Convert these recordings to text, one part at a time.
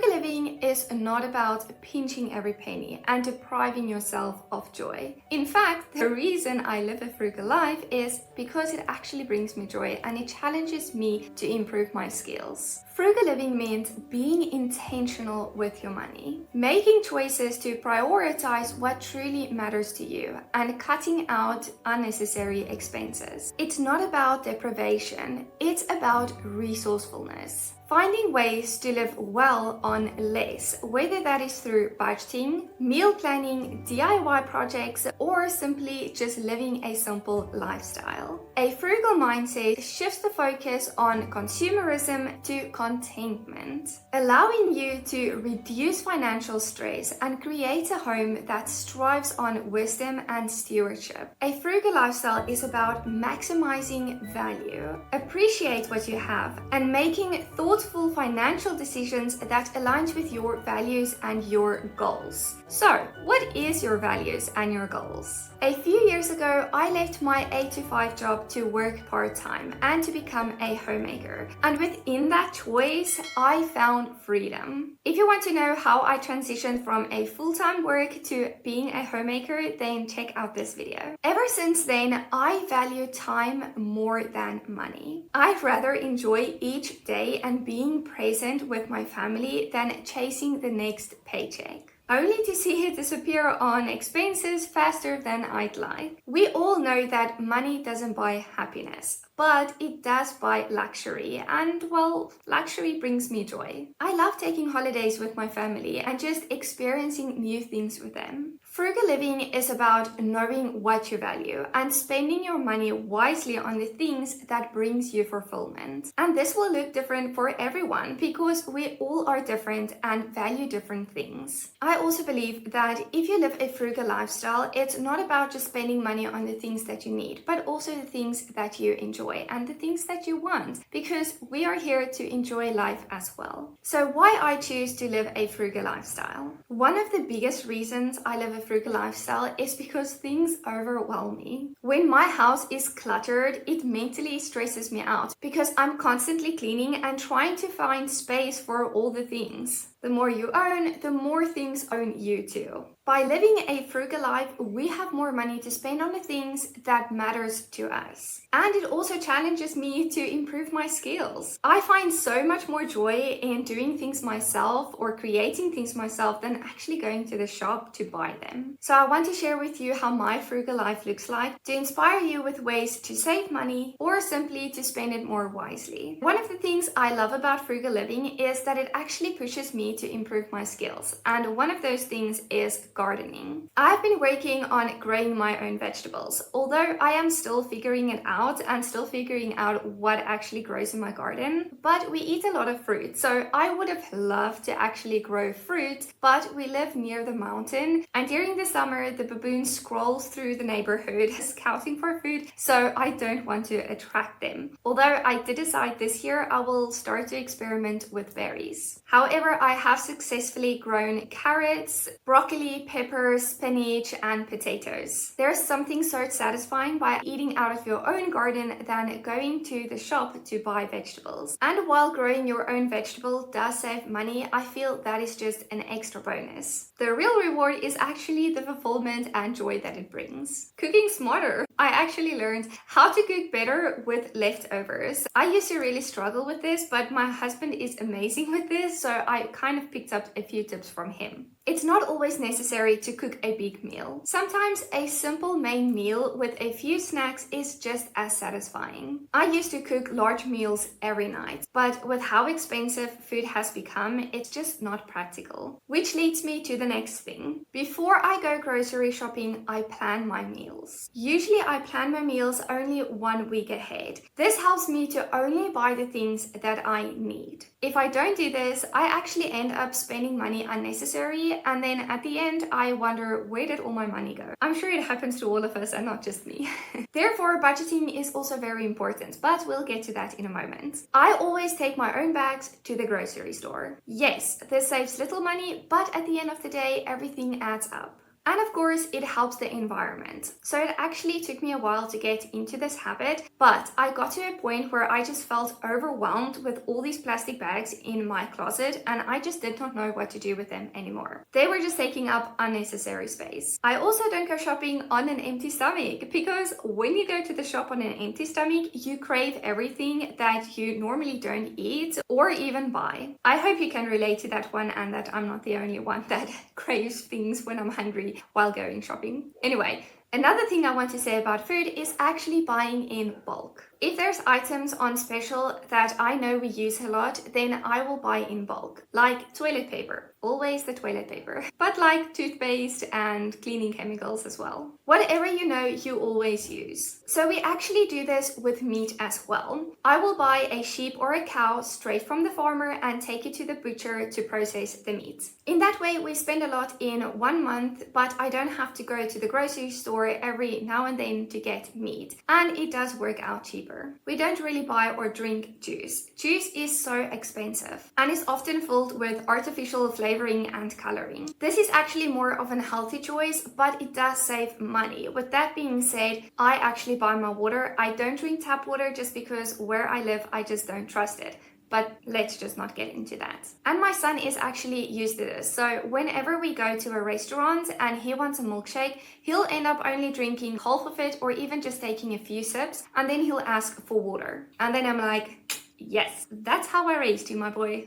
Frugal living is not about pinching every penny and depriving yourself of joy. In fact, the reason I live a frugal life is because it actually brings me joy and it challenges me to improve my skills. Frugal living means being intentional with your money, making choices to prioritize what truly matters to you, and cutting out unnecessary expenses. It's not about deprivation, it's about resourcefulness. Finding ways to live well on less, whether that is through budgeting, meal planning, DIY projects, or simply just living a simple lifestyle. A frugal mindset shifts the focus on consumerism to contentment, allowing you to reduce financial stress and create a home that strives on wisdom and stewardship. A frugal lifestyle is about maximizing value, appreciate what you have, and making thoughtful financial decisions that aligns with your values and your goals. So, what is your values and your goals? A few years ago, I left my 8 to 5 job to work part-time and to become a homemaker. And within that choice, I found freedom. If you want to know how I transitioned from a full-time work to being a homemaker, then check out this video. Ever since then, I value time more than money. I'd rather enjoy each day and being present with my family than chasing the next paycheck, only to see it disappear on expenses faster than I'd like. We all know that money doesn't buy happiness, but it does buy luxury, and well, luxury brings me joy. I love taking holidays with my family and just experiencing new things with them. Frugal living is about knowing what you value and spending your money wisely on the things that brings you fulfillment. And this will look different for everyone because we all are different and value different things. I also believe that if you live a frugal lifestyle, it's not about just spending money on the things that you need, but also the things that you enjoy and the things that you want, because we are here to enjoy life as well. So why I choose to live a frugal lifestyle? One of the biggest reasons I live a frugal lifestyle is because things overwhelm me. When my house is cluttered, it mentally stresses me out because I'm constantly cleaning and trying to find space for all the things. The more you own, the more things own you too. By living a frugal life, we have more money to spend on the things that matters to us. And it also challenges me to improve my skills. I find so much more joy in doing things myself or creating things myself than actually going to the shop to buy them. So I want to share with you how my frugal life looks like to inspire you with ways to save money or simply to spend it more wisely. One of the things I love about frugal living is that it actually pushes me to improve my skills. And one of those things is gardening. I've been working on growing my own vegetables, although I am still figuring it out and still figuring out what actually grows in my garden. But we eat a lot of fruit, so I would have loved to actually grow fruit, but we live near the mountain, and during the summer the baboon scrolls through the neighborhood scouting for food, so I don't want to attract them. Although I did decide this year I will start to experiment with berries. However, I have successfully grown carrots, broccoli, peppers, spinach, and potatoes. There's something so satisfying by eating out of your own garden than going to the shop to buy vegetables. And while growing your own vegetable does save money, I feel that is just an extra bonus. The real reward is actually the fulfillment and joy that it brings. Cooking smarter. I actually learned how to cook better with leftovers. I used to really struggle with this, but my husband is amazing with this, so I kind of picked up a few tips from him. It's not always necessary to cook a big meal. Sometimes a simple main meal with a few snacks is just as satisfying. I used to cook large meals every night, but with how expensive food has become, it's just not practical. Which leads me to the next thing. Before I go grocery shopping, I plan my meals. Usually I plan my meals only 1 week ahead. This helps me to only buy the things that I need. If I don't do this, I actually end up spending money unnecessarily, and then at the end I wonder, where did all my money go? I'm sure it happens to all of us and not just me. Therefore, budgeting is also very important, but we'll get to that in a moment. I always take my own bags to the grocery store. Yes, this saves little money, but at the end of the day, everything adds up. And of course, it helps the environment. So it actually took me a while to get into this habit, but I got to a point where I just felt overwhelmed with all these plastic bags in my closet, and I just did not know what to do with them anymore. They were just taking up unnecessary space. I also don't go shopping on an empty stomach, because when you go to the shop on an empty stomach, you crave everything that you normally don't eat or even buy. I hope you can relate to that one and that I'm not the only one that craves things when I'm hungry while going shopping. Anyway, another thing I want to say about food is actually buying in bulk. If there's items on special that I know we use a lot, then I will buy in bulk, like toilet paper, always the toilet paper, but like toothpaste and cleaning chemicals as well. Whatever you know, you always use. So we actually do this with meat as well. I will buy a sheep or a cow straight from the farmer and take it to the butcher to process the meat. In that way, we spend a lot in 1 month, but I don't have to go to the grocery store every now and then to get meat, and it does work out cheaper. We don't really buy or drink juice. Juice is so expensive and is often filled with artificial flavoring and coloring. This is actually more of an healthy choice, but it does save money. With that being said, I actually buy my water. I don't drink tap water just because where I live, I just don't trust it. But let's just not get into that. And my son is actually used to this. So whenever we go to a restaurant and he wants a milkshake, he'll end up only drinking half of it or even just taking a few sips, and then he'll ask for water. And then I'm like, yes, that's how I raised you, my boy.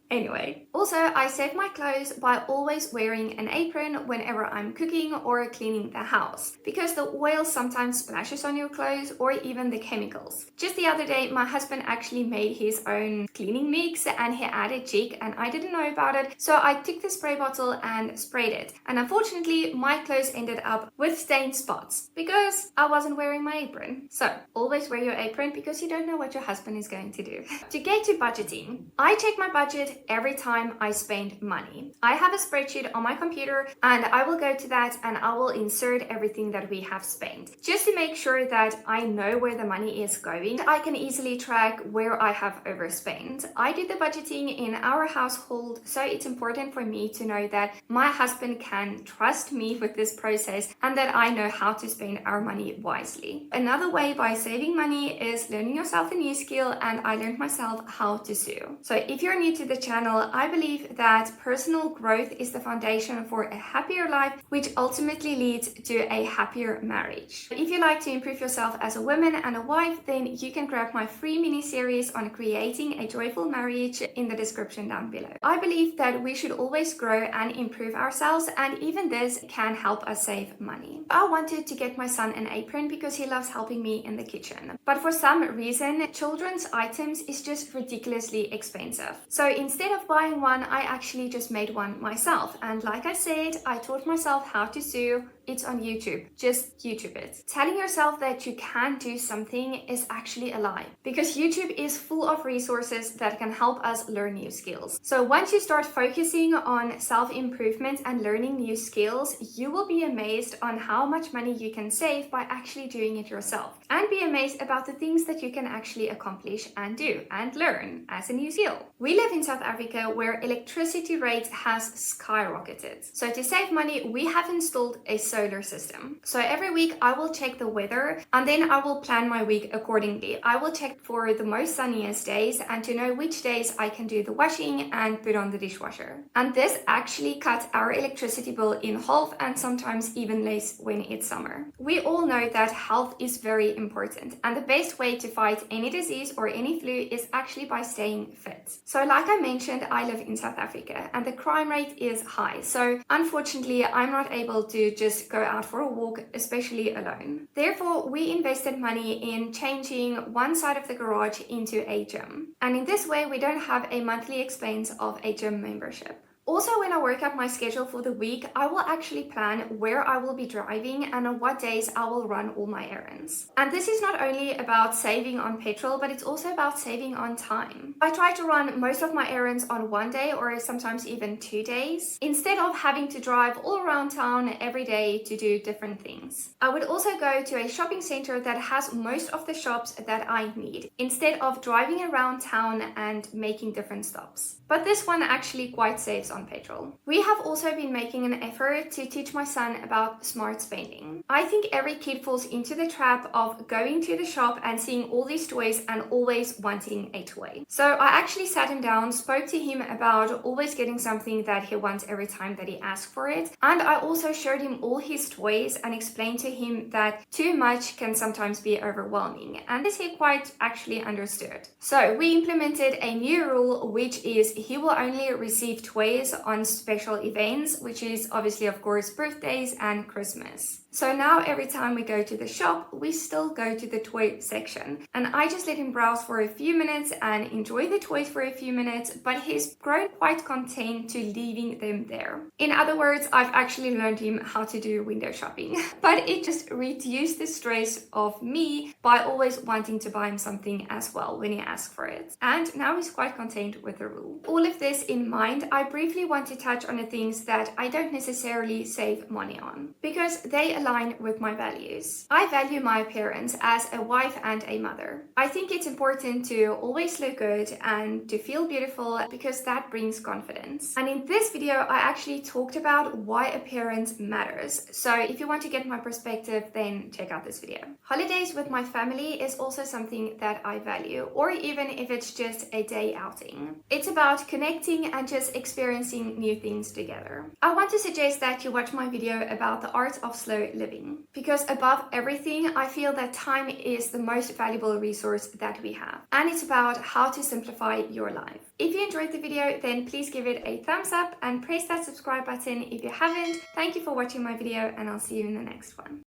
Anyway, also I save my clothes by always wearing an apron whenever I'm cooking or cleaning the house, because the oil sometimes splashes on your clothes or even the chemicals. Just the other day, my husband actually made his own cleaning mix and he added jig, and I didn't know about it. So I took the spray bottle and sprayed it. And unfortunately, my clothes ended up with stained spots because I wasn't wearing my apron. So always wear your apron, because you don't know what your husband is going to do. To get to budgeting, I check my budget every time I spend money. I have a spreadsheet on my computer and I will go to that and I will insert everything that we have spent, just to make sure that I know where the money is going. I can easily track where I have overspent. I do the budgeting in our household, so it's important for me to know that my husband can trust me with this process and that I know how to spend our money wisely. Another way by saving money is learning yourself a new skill, and I learned myself how to sew. So if you're new to the channel, I believe that personal growth is the foundation for a happier life, which ultimately leads to a happier marriage. If you like to improve yourself as a woman and a wife, then you can grab my free mini-series on creating a joyful marriage in the description down below. I believe that we should always grow and improve ourselves, and even this can help us save money. I wanted to get my son an apron because he loves helping me in the kitchen, but for some reason, children's items is just ridiculously expensive. So instead of buying one, I actually just made one myself. And like I said, I taught myself how to sew. It's on YouTube. Just YouTube it. Telling yourself that you can't do something is actually a lie, because YouTube is full of resources that can help us learn new skills. So once you start focusing on self-improvement and learning new skills, you will be amazed on how much money you can save by actually doing it yourself, and be amazed about the things that you can actually accomplish and do and learn as a new skill. We live in South Africa where electricity rates has skyrocketed. So to save money, we have installed a solar system. So every week I will check the weather and then I will plan my week accordingly. I will check for the most sunniest days and to know which days I can do the washing and put on the dishwasher. And this actually cuts our electricity bill in half, and sometimes even less when it's summer. We all know that health is very important, and the best way to fight any disease or any flu is actually by staying fit. So like I mentioned, I live in South Africa and the crime rate is high. So unfortunately, I'm not able to just go out for a walk, especially alone. Therefore, we invested money in changing one side of the garage into a gym. And in this way, we don't have a monthly expense of a gym membership. Also, when I work out my schedule for the week, I will actually plan where I will be driving and on what days I will run all my errands. And this is not only about saving on petrol, but it's also about saving on time. I try to run most of my errands on one day or sometimes even 2 days, instead of having to drive all around town every day to do different things. I would also go to a shopping center that has most of the shops that I need, instead of driving around town and making different stops. But this one actually quite saves saves on petrol. We have also been making an effort to teach my son about smart spending. I think every kid falls into the trap of going to the shop and seeing all these toys and always wanting a toy. So I actually sat him down, spoke to him about always getting something that he wants every time that he asks for it, and I also showed him all his toys and explained to him that too much can sometimes be overwhelming, and this he quite actually understood. So we implemented a new rule, which is he will only receive toys on special events, which is obviously of course birthdays and Christmas. So now every time we go to the shop, we still go to the toy section, and I just let him browse for a few minutes and enjoy the toys for a few minutes, but he's grown quite content to leaving them there. In other words, I've actually learned him how to do window shopping, but it just reduced the stress of me by always wanting to buy him something as well when he asks for it. And now he's quite content with the rule. All of this in mind, I briefly want to touch on the things that I don't necessarily save money on, because they align with my values. I value my appearance as a wife and a mother. I think it's important to always look good and to feel beautiful because that brings confidence. And in this video, I actually talked about why appearance matters. So if you want to get my perspective, then check out this video. Holidays with my family is also something that I value, or even if it's just a day outing. It's about connecting and just experiencing new things together. I want to suggest that you watch my video about the art of slow living, because above everything, I feel that time is the most valuable resource that we have, and it's about how to simplify your life. If you enjoyed the video, then please give it a thumbs up and press that subscribe button if you haven't. Thank you for watching my video, and I'll see you in the next one.